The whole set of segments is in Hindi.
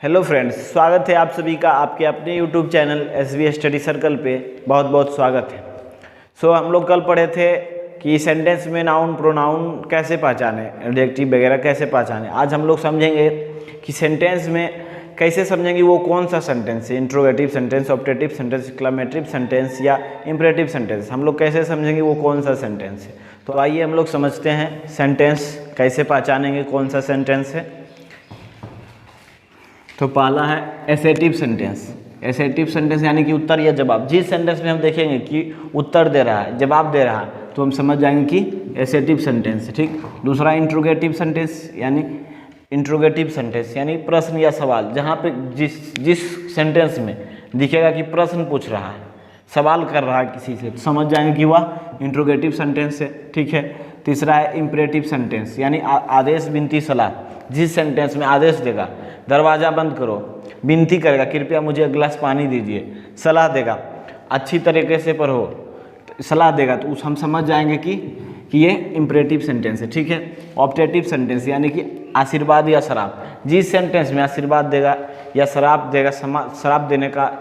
हेलो फ्रेंड्स, स्वागत है आप सभी का आपके अपने YouTube channel SV study circle पे। बहुत बहुत स्वागत है। हम लोग कल पढ़े थे कि सेंटेंस में नाउन प्रोनाउन कैसे पहचाने, एडजेक्टिव वगैरह कैसे पहचाने। आज हम लोग समझेंगे कि सेंटेंस में कैसे समझेंगे वो कौन सा सेंटेंस है, interrogative sentence, optative sentence, exclamative sentence या इंपरेटिव सेंटेंस। हम लोग कैसे समझेंगे वो कौन सा सेंटेंस है। तो आइए हम लोग समझते हैं सेंटेंस कैसे पहचानेंगे कौन सा सेंटेंस है। तो पहला है एसेटिव सेंटेंस। एसेटिव सेंटेंस यानी कि उत्तर या जवाब। जिस सेंटेंस में हम देखेंगे कि उत्तर दे रहा है, जवाब दे रहा है, तो हम समझ जाएंगे कि एसेटिव सेंटेंस है। ठीक। दूसरा इंट्रोगेटिव सेंटेंस यानी इंट्रोगेटिव सेंटेंस यानी प्रश्न या सवाल, जहाँ पे जिस सेंटेंस में दिखेगा कि प्रश्न पूछ रहा है, सवाल कर रहा है किसी से, तो समझ जाएंगे कि वह इंट्रोगेटिव सेंटेंस है। ठीक है। तीसरा है इंपरेटिव सेंटेंस यानी आदेश विनती सलाह। जिस सेंटेंस में आदेश देगा, दरवाज़ा बंद करो, विनती करेगा कृपया मुझे एक गिलास पानी दीजिए, सलाह देगा अच्छी तरीके से पढ़ो, सलाह देगा, तो उस हम समझ जाएंगे कि ये इंपरेटिव सेंटेंस है। ठीक है। ऑप्टेटिव सेंटेंस यानी कि आशीर्वाद या शराब। जिस सेंटेंस में आशीर्वाद देगा या शराब देगा, शराब देने का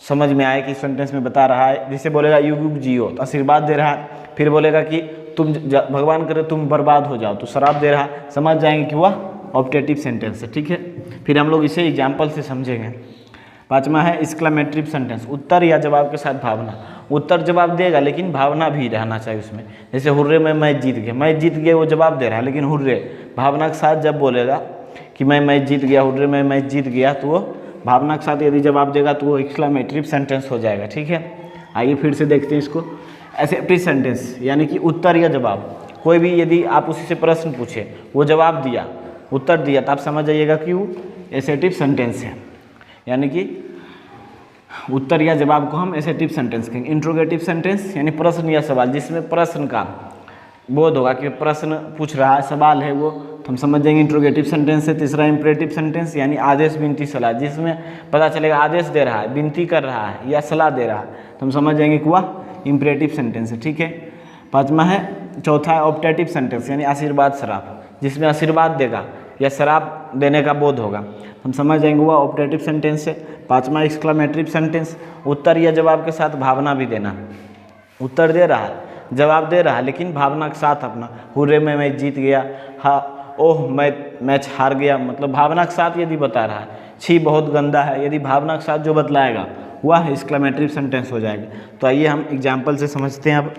समझ में आए कि सेंटेंस में बता रहा है, जिसे बोलेगा युग युग जियो, तो आशीर्वाद दे रहा है। फिर बोलेगा कि तुम भगवान करे तुम बर्बाद हो जाओ, तो शराब दे रहा है, समझ जाएंगे कि वह ऑप्टेटिव सेंटेंस है। ठीक है। फिर हम लोग इसे एग्जाम्पल से समझेंगे। पांचवा है एक्सक्लेमेटरी सेंटेंस, उत्तर या जवाब के साथ भावना। उत्तर जवाब देगा लेकिन भावना भी रहना चाहिए उसमें। जैसे हुर्रे में मैच जीत गया, मैच जीत गया वो जवाब दे रहा है, लेकिन हुर्रे भावना के साथ जब बोलेगा कि मैं मैच जीत गया, हुर्रे में मैच जीत गया, तो वो भावना के साथ यदि जवाब देगा तो वो एक्सक्लेमेटरी सेंटेंस हो जाएगा। ठीक है। आइए फिर से देखते हैं इसको। एसेप्टिव सेंटेंस यानी कि उत्तर या जवाब। कोई भी यदि आप उसी से प्रश्न पूछे, वो जवाब दिया, उत्तर दिया, तो आप समझ जाइएगा कि वो एसेटिव सेंटेंस है, यानी कि उत्तर या जवाब को हम एसेटिव सेंटेंस कहेंगे। इंट्रोगेटिव सेंटेंस यानी प्रश्न या सवाल, जिसमें प्रश्न का बोध होगा कि प्रश्न पूछ रहा है, सवाल है वो, तो हम समझ जाएंगे इंट्रोगेटिव सेंटेंस है। तीसरा इंपरेटिव सेंटेंस यानी आदेश विनती सलाह, जिसमें पता चलेगा आदेश दे रहा है, विनती कर रहा है या सलाह दे रहा है, तो हम समझ जाएंगे कि वह इंपरेटिव सेंटेंस है। ठीक है। पाँचवा है, चौथा है ऑप्टेटिव सेंटेंस यानी आशीर्वाद शराब, जिसमें आशीर्वाद देगा या शराब देने का बोध होगा, हम समझ जाएंगे वह ऑप्टेटिव सेंटेंस है। पांचवा एक्सक्लेमेटरी सेंटेंस, उत्तर या जवाब के साथ भावना भी देना। उत्तर दे रहा है, जवाब दे रहा है, लेकिन भावना के साथ अपना, हुर्रे में मैच जीत गया, हाँ ओह मैं मैच हार गया, मतलब भावना के साथ यदि बता रहा है, छी बहुत गंदा है, यदि भावना के साथ जो बतलाएगा वह एक्सक्लेमेटरी सेंटेंस हो जाएगा। तो आइए हम एग्जाम्पल से समझते हैं अब।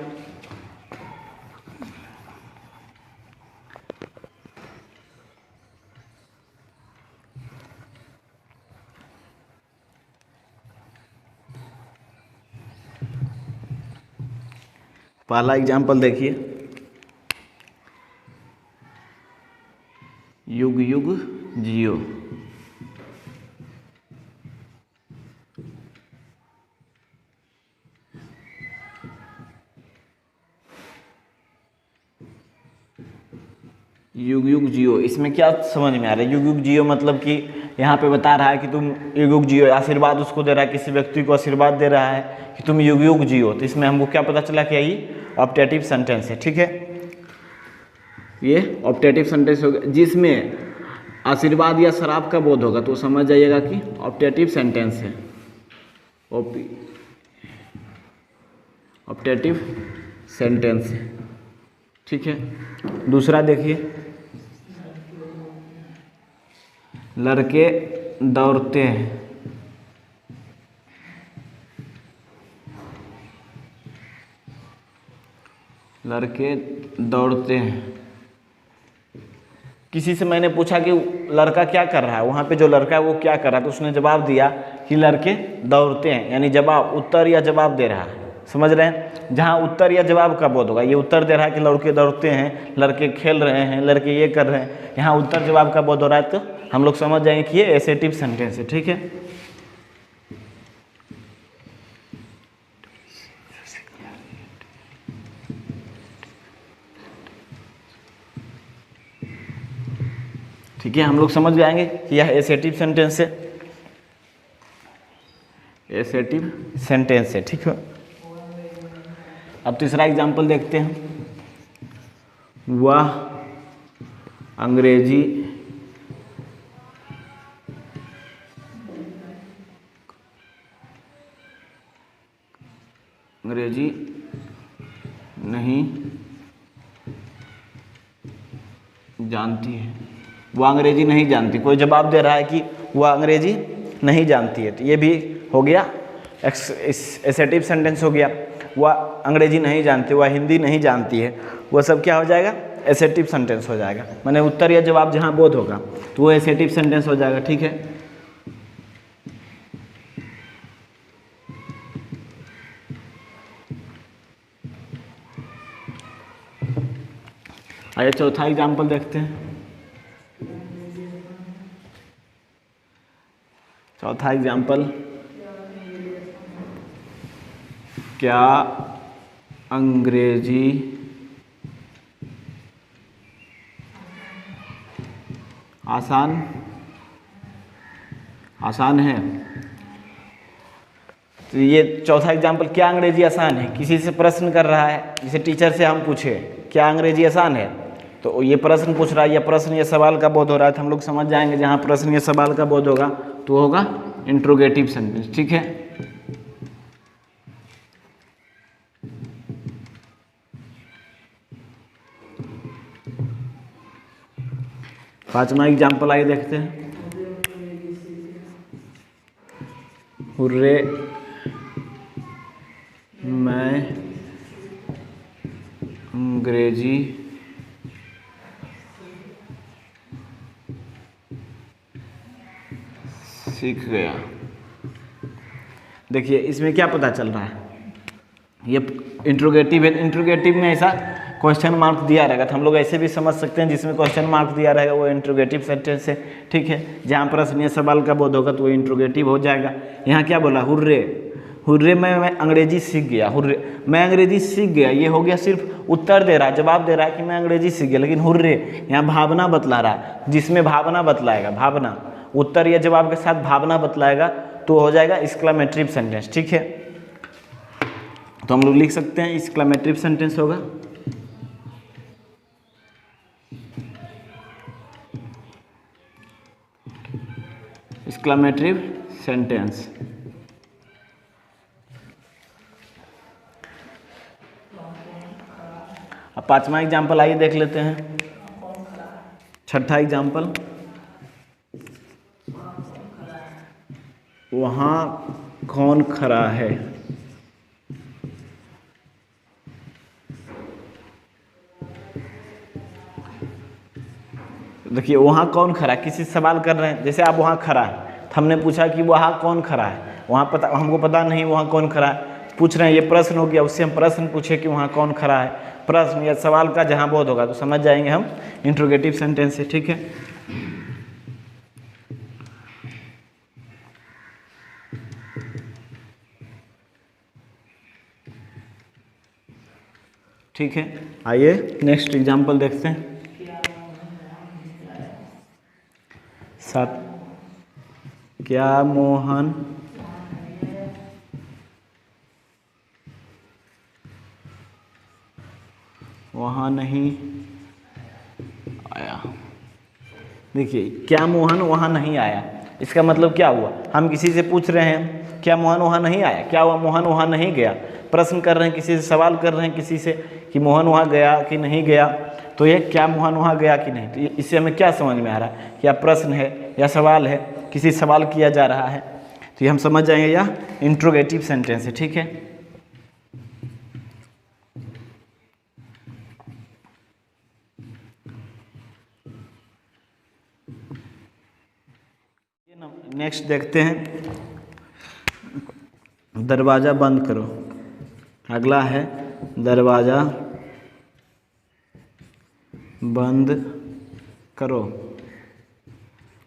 पहला एग्जाम्पल देखिए, युग युग जियो। युग युग जियो, इसमें क्या समझ में आ रहा है? युग युग जियो मतलब कि यहाँ पे बता रहा है कि तुम युग युग जियो, आशीर्वाद उसको दे रहा है, किसी व्यक्ति को आशीर्वाद दे रहा है कि तुम युग युग जियो, तो इसमें हमको क्या पता चला कि ये ऑप्टेटिव सेंटेंस है। ठीक है। ये ऑप्टेटिव सेंटेंस हो गया। जिसमें आशीर्वाद या शराब का बोध होगा तो समझ जाइएगा कि ऑप्टेटिव सेंटेंस है, ऑप्टेटिव सेंटेंस है। ठीक है। दूसरा देखिए, लड़के दौड़ते हैं, लड़के दौड़ते हैं। किसी से मैंने पूछा कि लड़का क्या कर रहा है, वहाँ पे जो लड़का है वो क्या कर रहा है, तो उसने जवाब दिया कि लड़के दौड़ते हैं, यानी जवाब, उत्तर या जवाब दे रहा है। समझ रहे हैं? जहाँ उत्तर या जवाब का बोध होगा, ये उत्तर दे रहा है कि लड़के दौड़ते हैं, लड़के खेल रहे हैं, लड़के ये कर रहे हैं, यहाँ उत्तर जवाब का बोध हो रहा है, तो हम लोग समझ जाएंगे कि ये एसेटिव सेंटेंस है। ठीक है। ठीक है, हम लोग समझ जाएंगे कि यह एसेटिव सेंटेंस है, एसेटिव सेंटेंस है। ठीक है। अब तीसरा एग्जाम्पल देखते हैं। वह अंग्रेजी अंग्रेजी नहीं जानती है, वह अंग्रेजी नहीं जानती। कोई जवाब दे रहा है कि वह अंग्रेजी नहीं जानती है, तो ये भी हो गया एसेटिव सेंटेंस हो गया। वह अंग्रेजी नहीं जानती, वह हिंदी नहीं जानती है, वह सब क्या हो जाएगा, एसेटिव सेंटेंस हो जाएगा। माने उत्तर या जवाब जहाँ बोध होगा तो वो एसेटिव सेंटेंस हो जाएगा। ठीक है, आइए चौथा एग्जाम्पल देखते हैं। चौथा एग्जाम्पल, क्या अंग्रेजी आसान है। तो ये चौथा एग्जाम्पल, क्या अंग्रेजी आसान है, किसी से प्रश्न कर रहा है। जैसे टीचर से हम पूछे क्या अंग्रेजी आसान है, तो ये प्रश्न पूछ रहा है, या प्रश्न या सवाल का बोध हो रहा है, तो हम लोग समझ जाएंगे जहाँ प्रश्न या सवाल का बोध होगा तो होगा इंट्रोगेटिव सेंटेंस। ठीक है, पांचवा एग्जाम्पल आइए देखते हैं। हुर्रे मैं अंग्रेजी सीख गया। देखिए इसमें क्या पता चल रहा है, ये इंट्रोगेटिव है। इंट्रोगेटिव में ऐसा क्वेश्चन मार्क दिया रहेगा, तो हम लोग ऐसे भी समझ सकते हैं जिसमें क्वेश्चन मार्क दिया रहेगा वो इंट्रोगेटिव सेंटेंस है। ठीक है, जहाँ प्रश्न या सवाल का बोध होगा तो वो इंट्रोगेटिव हो जाएगा। यहाँ क्या बोला, हुर्रे, हुर्रे मैं अंग्रेजी सीख गया। हुर्रे मैं अंग्रेजी सीख गया, ये हो गया सिर्फ उत्तर दे रहा है, जवाब दे रहा है कि मैं अंग्रेजी सीख गया। लेकिन हुर्रे यहाँ भावना बतला रहा है, जिसमें भावना बतलाएगा, भावना उत्तर या जवाब के साथ भावना बतलाएगा तो हो जाएगा एक्सक्लेमेटरी सेंटेंस। ठीक है, तो हम लोग लिख सकते हैं एक्सक्लेमेटरी सेंटेंस होगा एक्सक्लेमेटरी सेंटेंस। अब पांचवा एग्जाम्पल आइए देख लेते हैं। छठा एग्जाम्पल, वहाँ कौन खड़ा है। देखिए वहाँ कौन खड़ा है, किसी से सवाल कर रहे हैं। जैसे आप वहाँ खड़ा है, तो हमने पूछा कि वहाँ कौन खड़ा है, वहाँ पता हमको पता नहीं वहाँ कौन खड़ा है, पूछ रहे हैं, ये प्रश्न हो गया। उससे हम प्रश्न पूछे कि वहाँ कौन खड़ा है, प्रश्न या सवाल का जहाँ बोध होगा तो समझ जाएंगे हम इंट्रोगेटिव सेंटेंस है। ठीक है, ठीक है, आइए नेक्स्ट एग्जाम्पल देखते हैं। सात, क्या मोहन वहाँ नहीं आया। देखिए क्या मोहन वहाँ नहीं आया, इसका मतलब क्या हुआ, हम किसी से पूछ रहे हैं क्या मोहन वहाँ नहीं आया, क्या हुआ, मोहन वहाँ नहीं गया। प्रश्न कर रहे हैं, किसी से सवाल कर रहे हैं किसी से कि मोहन वहाँ गया कि नहीं गया, तो ये क्या मोहन वहाँ गया कि नहीं, तो इससे हमें क्या समझ में आ रहा है, क्या प्रश्न है या सवाल है, किसी सवाल किया जा रहा है, तो ये हम समझ जाएंगे यह इंट्रोगेटिव सेंटेंस है। ठीक है, नेक्स्ट देखते हैं, दरवाज़ा बंद करो। अगला है दरवाज़ा बंद करो।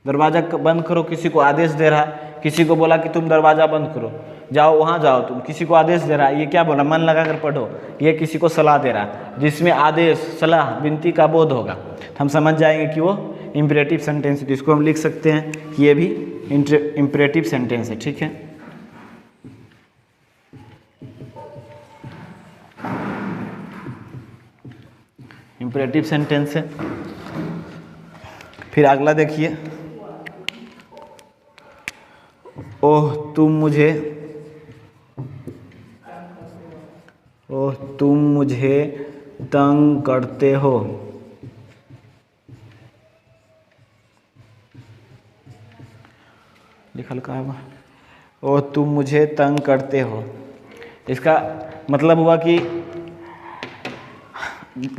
दरवाज़ा बंद करो, किसी को आदेश दे रहा है, किसी को बोला कि तुम दरवाज़ा बंद करो, जाओ वहाँ जाओ, तुम किसी को आदेश दे रहा है। ये क्या बोला, मन लगा कर पढ़ो, ये किसी को सलाह दे रहा है, जिसमें आदेश, सलाह, विनती का बोध होगा, तो हम समझ जाएंगे कि वो इम्परेटिव सेंटेंस है। जिसको हम लिख सकते हैं कि ये भी इम्परेटिव सेंटेंस है। ठीक है, इम्परेटिव सेंटेंस है। फिर अगला देखिए, ओह तुम मुझे मुझे तंग करते हो। लिखल का है, ओह तुम मुझे तंग करते हो। इसका मतलब हुआ कि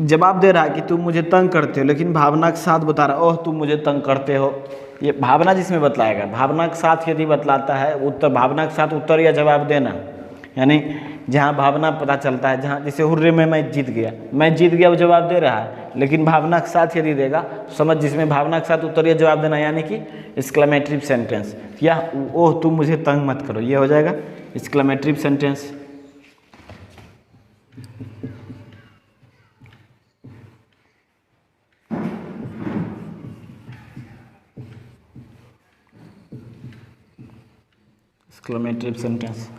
जवाब दे रहा है कि तुम मुझे तंग करते हो, लेकिन भावना के साथ बता रहा है ओह तुम मुझे तंग करते हो। ये भावना जिसमें बतलाएगा, भावना के साथ यदि बतलाता है उत्तर, भावना के साथ उत्तर या जवाब देना, यानी जहाँ भावना पता चलता है, जहाँ जैसे हुर्रे में मैं जीत गया वो जवाब दे रहा है, लेकिन भावना के साथ यदि देगा समझ, जिसमें भावना के साथ उत्तर या जवाब देना, यानी कि एक्सक्लेमेटरी सेंटेंस, या ओह तुम मुझे तंग मत करो, ये हो जाएगा एक्सक्लेमेटरी सेंटेंस। Exclamatory sentence.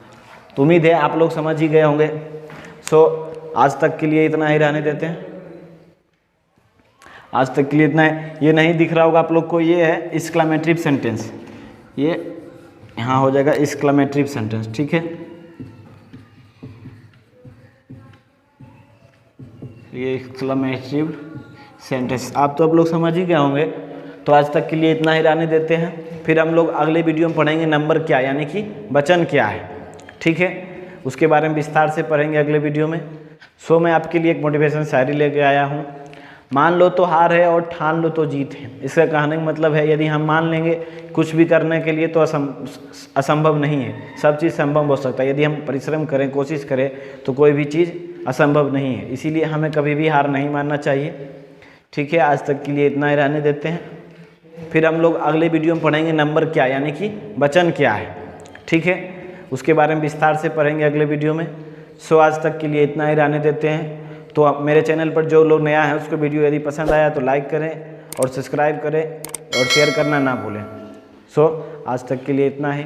तो उम्मीद है आप लोग समझ ही गए होंगे। सो आज तक के लिए इतना ही रहने देते हैं, आज तक के लिए इतना है। ये नहीं दिख रहा होगा आप लोग को, ये है एक्सक्लेमेटरी सेंटेंस, ये यहाँ हो जाएगा एक्सक्लेमेटरी सेंटेंस, ठीक है। ये एक्सक्लेमेटरी सेंटेंस आप तो आप लोग समझ ही गए होंगे। तो आज तक के लिए इतना ही रहने देते हैं, फिर हम लोग अगले वीडियो में पढ़ेंगे नंबर क्या, यानी कि वचन क्या है, ठीक है। उसके बारे में विस्तार से पढ़ेंगे अगले वीडियो में। सो मैं आपके लिए एक मोटिवेशन शायरी लेके आया हूँ। मान लो तो हार है और ठान लो तो जीत है। इसका कहने का मतलब है यदि हम मान लेंगे कुछ भी करने के लिए तो असंभव नहीं है, सब चीज़ संभव हो सकता है। यदि हम परिश्रम करें, कोशिश करें तो कोई भी चीज़ असंभव नहीं है। इसीलिए हमें कभी भी हार नहीं मानना चाहिए, ठीक है। आज तक के लिए इतना ही रहने देते हैं, फिर हम लोग अगले वीडियो में पढ़ेंगे नंबर क्या, यानी कि वचन क्या है, ठीक है। उसके बारे में विस्तार से पढ़ेंगे अगले वीडियो में। सो आज तक के लिए इतना ही रहने देते हैं। तो आप मेरे चैनल पर जो लोग नया है उसको वीडियो यदि पसंद आया तो लाइक करें और सब्सक्राइब करें और शेयर करना ना भूलें। सो आज तक के लिए इतना ही।